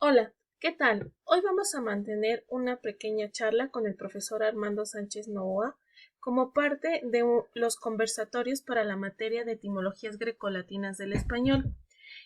Hola, ¿qué tal? Hoy vamos a mantener una pequeña charla con el profesor Armando Sánchez Novoa como parte de los conversatorios para la materia de etimologías grecolatinas del español.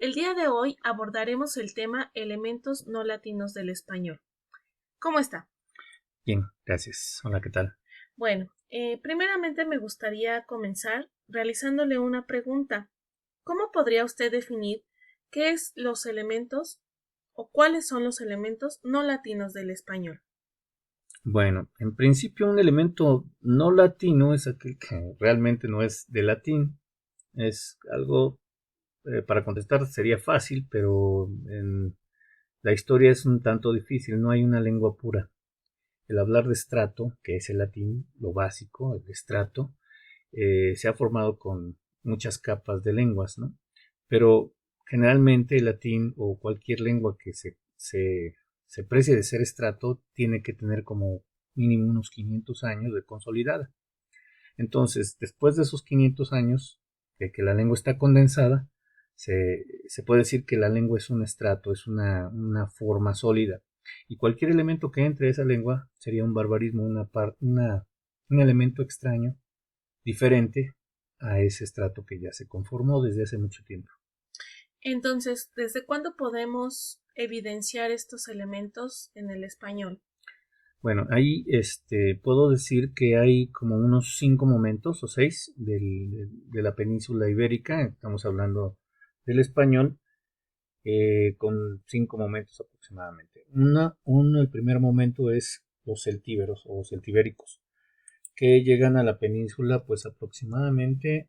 El día de hoy abordaremos el tema elementos no latinos del español. ¿Cómo está? Bien, gracias. Hola, ¿qué tal? Bueno, primeramente me gustaría comenzar realizándole una pregunta. ¿Cómo podría usted definir qué es los elementos o cuáles son los elementos no latinos del español? Bueno, en principio un elemento no latino es aquel que realmente no es de latín. Es algo, para contestar sería fácil, pero en la historia es un tanto difícil, no hay una lengua pura. El hablar de estrato, que es el latín, lo básico, el estrato, se ha formado con muchas capas de lenguas, ¿no? Pero generalmente el latín o cualquier lengua que se precie de ser estrato tiene que tener como mínimo unos 500 años de consolidada. Entonces, después de esos 500 años de que la lengua está condensada, se puede decir que la lengua es un estrato, es una forma sólida. Y cualquier elemento que entre a esa lengua sería un barbarismo, un elemento extraño, diferente a ese estrato que ya se conformó desde hace mucho tiempo. Entonces, ¿desde cuándo podemos evidenciar estos elementos en el español? Bueno, ahí puedo decir que hay como unos 5 momentos o 6 de la península ibérica, estamos hablando del español, con 5 momentos aproximadamente. El primer momento es los celtíberos o celtibéricos, que llegan a la península pues aproximadamente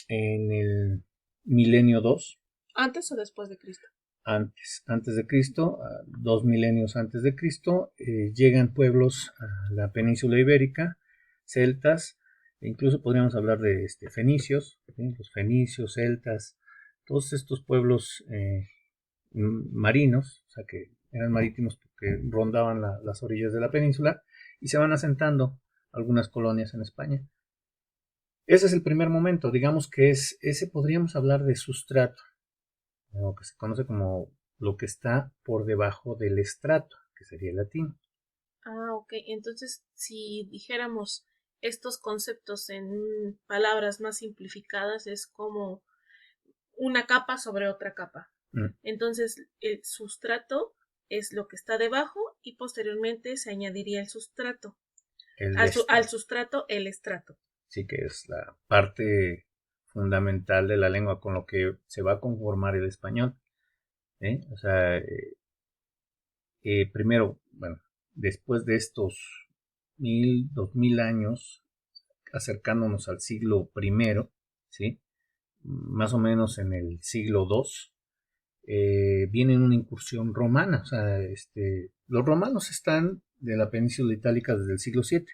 en el milenio 2 ¿Antes o después de Cristo? antes de Cristo, 2 milenios antes de Cristo, llegan pueblos a la península ibérica, celtas, e incluso podríamos hablar de fenicios, ¿sí? Los fenicios, celtas, todos estos pueblos marinos, o sea que eran marítimos porque rondaban las orillas de la península y se van asentando algunas colonias en España. Ese es el primer momento, digamos que ese podríamos hablar de sustrato, lo que se conoce como lo que está por debajo del estrato, que sería el latín. Ah, ok. Entonces, si dijéramos estos conceptos en palabras más simplificadas, es como una capa sobre otra capa. Mm, Entonces, el sustrato es lo que está debajo y posteriormente se añadiría el sustrato. El Al estrato, sustrato, el estrato. sí que es la parte fundamental de la lengua con lo que se va a conformar el español. ¿Eh? O sea, primero, bueno, después de estos 2000 años, acercándonos al siglo I, ¿sí? Más o menos en el siglo II, viene una incursión romana. O sea, los romanos están de la península itálica desde el siglo VII,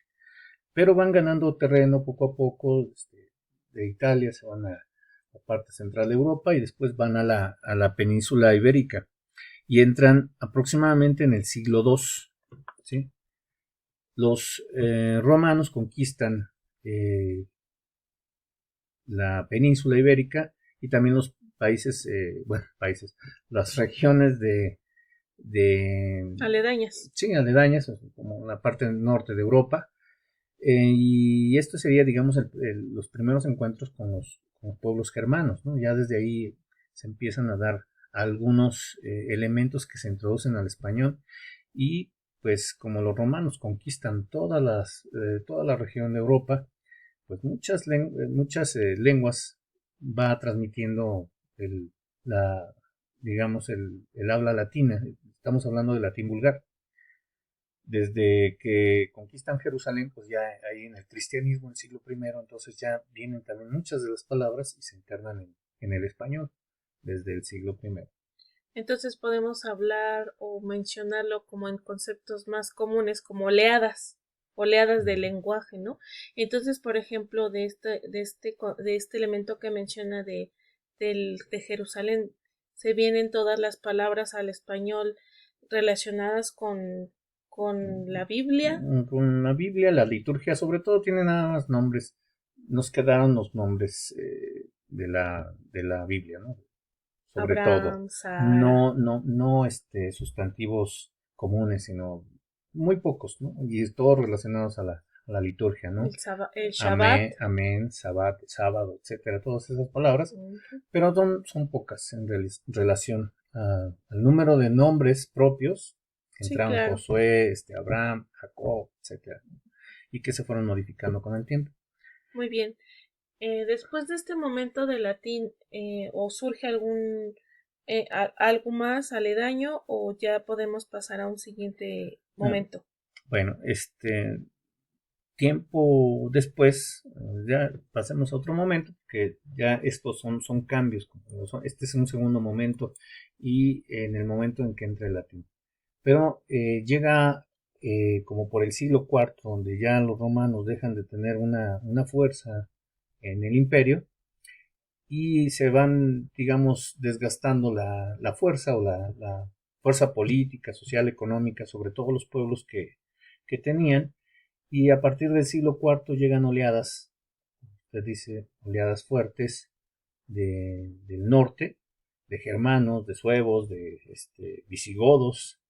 pero van ganando terreno poco a poco. De Italia se van a la parte central de Europa y después van a la península ibérica y entran aproximadamente en el siglo II. ¿Sí? Los romanos conquistan eh, la península ibérica y también los países, bueno, países, las regiones de Aledañas. sí, aledañas, como la parte norte de Europa. Y esto sería, digamos, los primeros encuentros con los pueblos germanos, ¿no? Ya desde ahí se empiezan a dar algunos elementos que se introducen al español y pues como los romanos conquistan toda la región de Europa, pues muchas lenguas va transmitiendo el, la, digamos, el habla latina. Estamos hablando de latín vulgar. Desde que conquistan Jerusalén, pues ya ahí en el cristianismo, en el siglo I, entonces ya vienen también muchas de las palabras y se internan en el español desde el siglo I. Entonces podemos hablar o mencionarlo como en conceptos más comunes, como oleadas, oleadas de lenguaje, ¿no? Entonces, por ejemplo, de este elemento que menciona de Jerusalén, se vienen todas las palabras al español relacionadas con la Biblia. Con la Biblia, la liturgia, sobre todo tiene nada más nombres. Nos quedaron los nombres de la Biblia, ¿no? sobre todo. Abraham, Sara. No, sustantivos comunes, sino muy pocos, ¿no? Y todos relacionados a la liturgia, ¿no? El Shabbat. Amén, sabat, sábado, etcétera, todas esas palabras, pero son pocas en relación al número de nombres propios que Sí, entraron claro. Josué, Abraham, Jacob, etcétera, y que se fueron modificando con el tiempo. Muy bien. Después de este momento de latín, o surge algo más aledaño, o ya podemos pasar a un siguiente momento. Bueno, tiempo después, ya pasemos a otro momento, que ya estos son cambios. Este es un segundo momento y en el momento en que entra el latín. Pero llega como por el siglo IV, donde ya los romanos dejan de tener una fuerza en el imperio y se van, digamos, desgastando la fuerza o la fuerza política, social, económica, sobre todos los pueblos que tenían. Y a partir del siglo IV llegan oleadas, se dice oleadas fuertes del norte, de germanos, de suevos, de visigodos,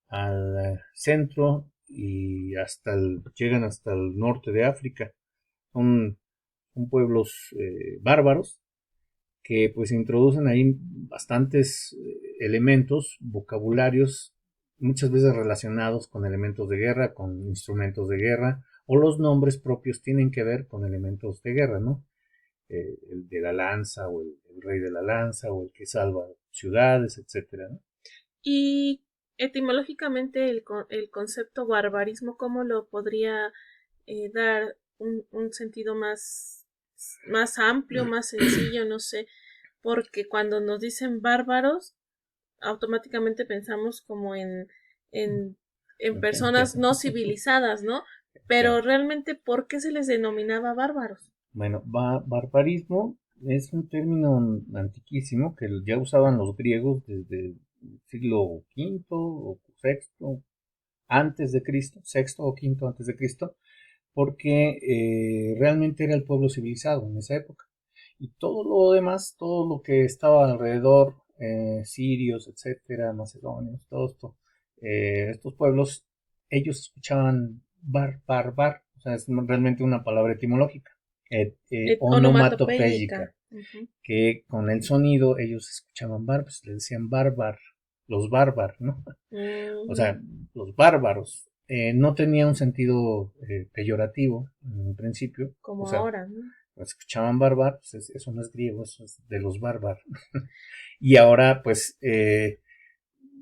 al centro y llegan hasta el norte de África. Son pueblos bárbaros que pues introducen ahí bastantes elementos, vocabularios, muchas veces relacionados con elementos de guerra, con instrumentos de guerra, o los nombres propios tienen que ver con elementos de guerra, ¿no? El de la lanza, o el rey de la lanza, o el que salva ciudades, etcétera, ¿no? Y etimológicamente el concepto barbarismo, ¿cómo lo podría dar un sentido más amplio, más sencillo? No sé, porque cuando nos dicen bárbaros, automáticamente pensamos como en personas no civilizadas, ¿no? Pero realmente, ¿por qué se les denominaba bárbaros? Bueno, barbarismo es un término antiquísimo que ya usaban los griegos desde el siglo V o VI antes de Cristo, sexto o quinto antes de Cristo, porque realmente era el pueblo civilizado en esa época. Y todo lo demás, todo lo que estaba alrededor, sirios, etcétera, macedonios, todo esto, estos pueblos, ellos escuchaban bar, o sea, es realmente una palabra etimológica, Onomatopéyica. onomatopéyica, que con el sonido ellos escuchaban pues le decían barbar, los bárbaros, ¿no? O sea, los bárbaros. No tenía un sentido peyorativo en principio. Como O sea, ahora, ¿no? escuchaban bárbaro, pues eso no es griego, eso es de los bárbaros. Y ahora, pues,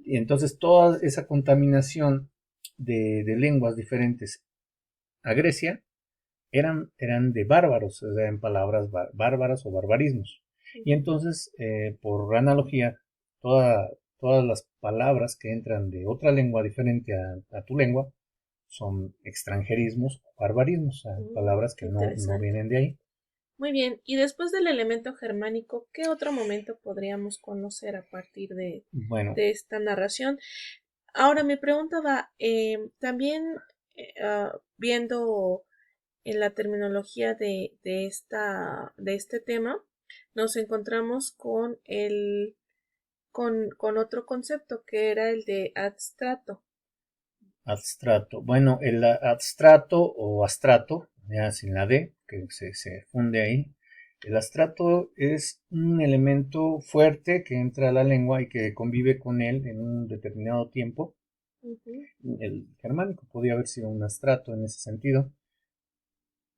entonces toda esa contaminación de lenguas diferentes a Grecia eran de bárbaros, o sea, en palabras bárbaras o barbarismos. Y entonces, por analogía, todas las palabras que entran de otra lengua diferente a tu lengua son extranjerismos o barbarismos, o sea, palabras que no vienen de ahí. Muy bien, y después del elemento germánico, ¿qué otro momento podríamos conocer a partir Bueno, de esta narración? Ahora mi pregunta va, también viendo en la terminología de este tema, nos encontramos con otro concepto que era el de abstrato. abstrato. Bueno, el abstrato o astrato, ya sin la D, que se funde ahí. El astrato es un elemento fuerte que entra a la lengua y que convive con él en un determinado tiempo. El germánico podía haber sido un astrato en ese sentido,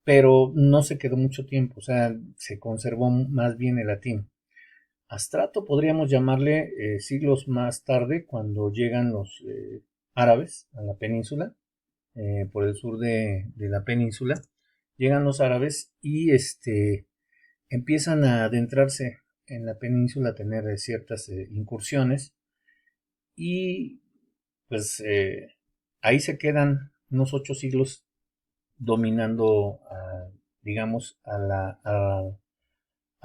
pero no se quedó mucho tiempo, o sea, se conservó más bien el latín. Astrato podríamos llamarle siglos más tarde, cuando llegan los árabes a la península, por el sur de la península, llegan los árabes y empiezan a adentrarse en la península, a tener ciertas incursiones y pues ahí se quedan unos 8 siglos dominando, digamos, a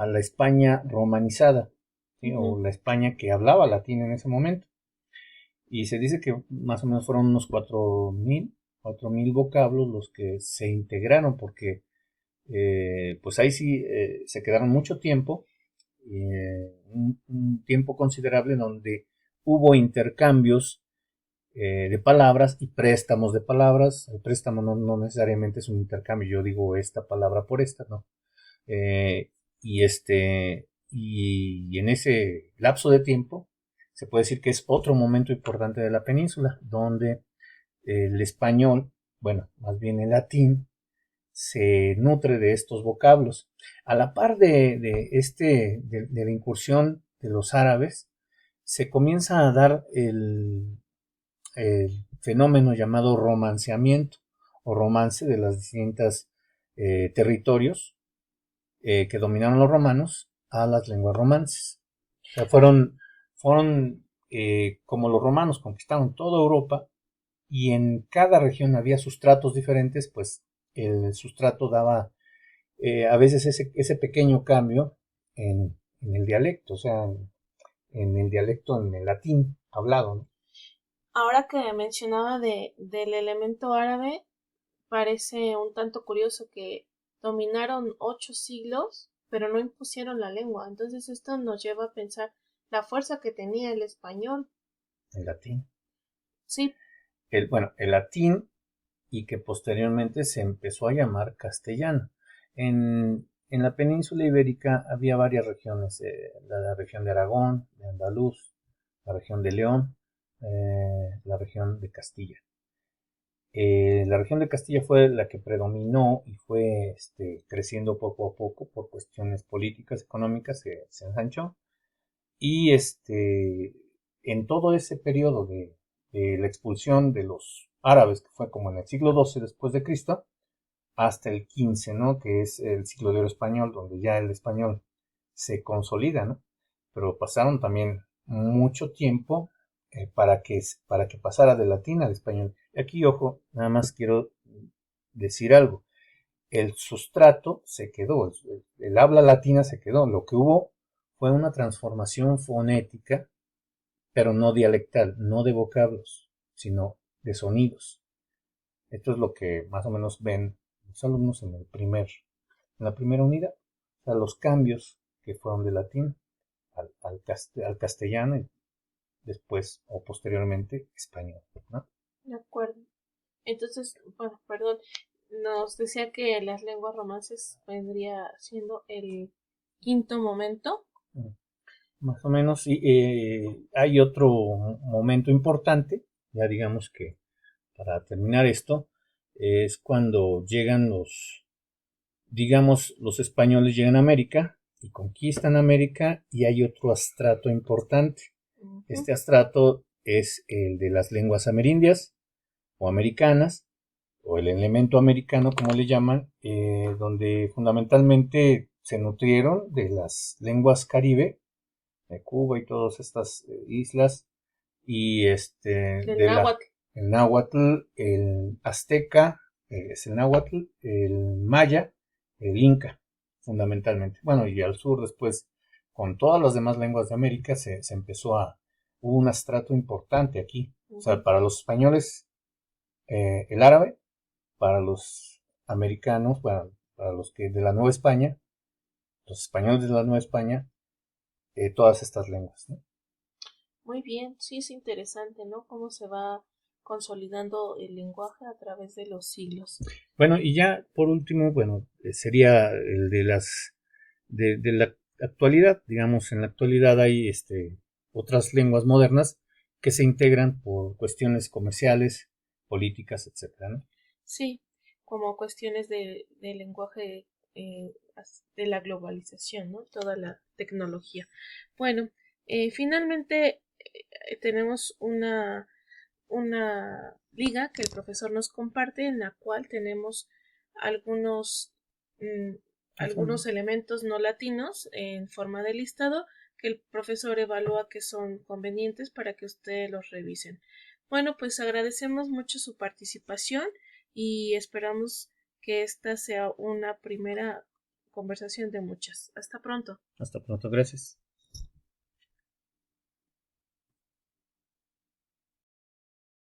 la España romanizada, ¿sí? O la España que hablaba latín en ese momento. Y se dice que más o menos fueron unos 4.000 vocablos los que se integraron, porque pues ahí sí se quedaron mucho tiempo un tiempo considerable donde hubo intercambios de palabras y préstamos de palabras. El préstamo no necesariamente es un intercambio, yo digo esta palabra por esta, ¿no? Eh, y en ese lapso de tiempo se puede decir que es otro momento importante de la península, donde el español, bueno, más bien el latín, se nutre de estos vocablos. A la par de la incursión de los árabes, se comienza a dar el fenómeno llamado romanceamiento o romance de las distintas territorios que dominaron los romanos a las lenguas romances. O sea, fueron como los romanos conquistaron toda Europa y en cada región había sustratos diferentes, pues el sustrato daba a veces ese pequeño cambio en el dialecto, o sea, en el dialecto, en el latín hablado, ¿no? Ahora que mencionaba del elemento árabe, parece un tanto curioso que dominaron 8 siglos, pero no impusieron la lengua. Entonces esto nos lleva a pensar la fuerza que tenía el español. El latín. Sí. Bueno, el latín y que posteriormente se empezó a llamar castellano. En la península ibérica había varias regiones, la región de Aragón, de Andaluz, la región de León, la región de Castilla. La región de Castilla fue la que predominó y fue creciendo poco a poco por cuestiones políticas, económicas, se ensanchó. Y en todo ese periodo de la expulsión de los árabes, que fue como en el siglo XII después de Cristo, hasta el XV, ¿no? Que es el siglo de oro español, donde ya el español se consolida, ¿no? Pero pasaron también mucho tiempo para que pasara del latín al español. Y aquí, ojo, nada más quiero decir algo. El sustrato se quedó, el habla latina se quedó. Lo que hubo fue una transformación fonética, pero no dialectal, no de vocablos, sino de sonidos. Esto es lo que más o menos ven los alumnos en la primera unidad. O sea, los cambios que fueron de latín al castellano y después o posteriormente español, ¿no? De acuerdo. Entonces, bueno, perdón, nos decía que las lenguas romances vendría siendo el quinto momento. Más o menos, sí. Hay otro momento importante, ya digamos que para terminar esto, es cuando llegan digamos, los españoles llegan a América y conquistan América y hay otro astrato importante. Este astrato es el de las lenguas amerindias o americanas, o el elemento americano, como le llaman, donde fundamentalmente se nutrieron de las lenguas caribe, de Cuba y todas estas islas, y el náhuatl, el azteca, es el náhuatl, el maya, el inca, fundamentalmente. Bueno, y al sur después, con todas las demás lenguas de América, se empezó hubo un astrato importante aquí. O sea, para los españoles, el árabe, para los americanos, para los que de la Nueva España, los españoles de la Nueva España, todas estas lenguas, ¿no? Muy bien, sí es interesante, ¿no? Cómo se va consolidando el lenguaje a través de los siglos. Bueno, y ya por último, bueno, sería el de la actualidad. Digamos, en la actualidad hay otras lenguas modernas que se integran por cuestiones comerciales, políticas, etcétera, ¿no? Sí, como cuestiones de lenguaje de la globalización, ¿no? Toda la tecnología. Bueno, finalmente tenemos una liga que el profesor nos comparte en la cual tenemos algunos, mm, algunos elementos no latinos en forma de listado que el profesor evalúa que son convenientes para que ustedes los revisen. Bueno, pues agradecemos mucho su participación y esperamos que esta sea una primera conversación de muchas. Hasta pronto. Hasta pronto, gracias.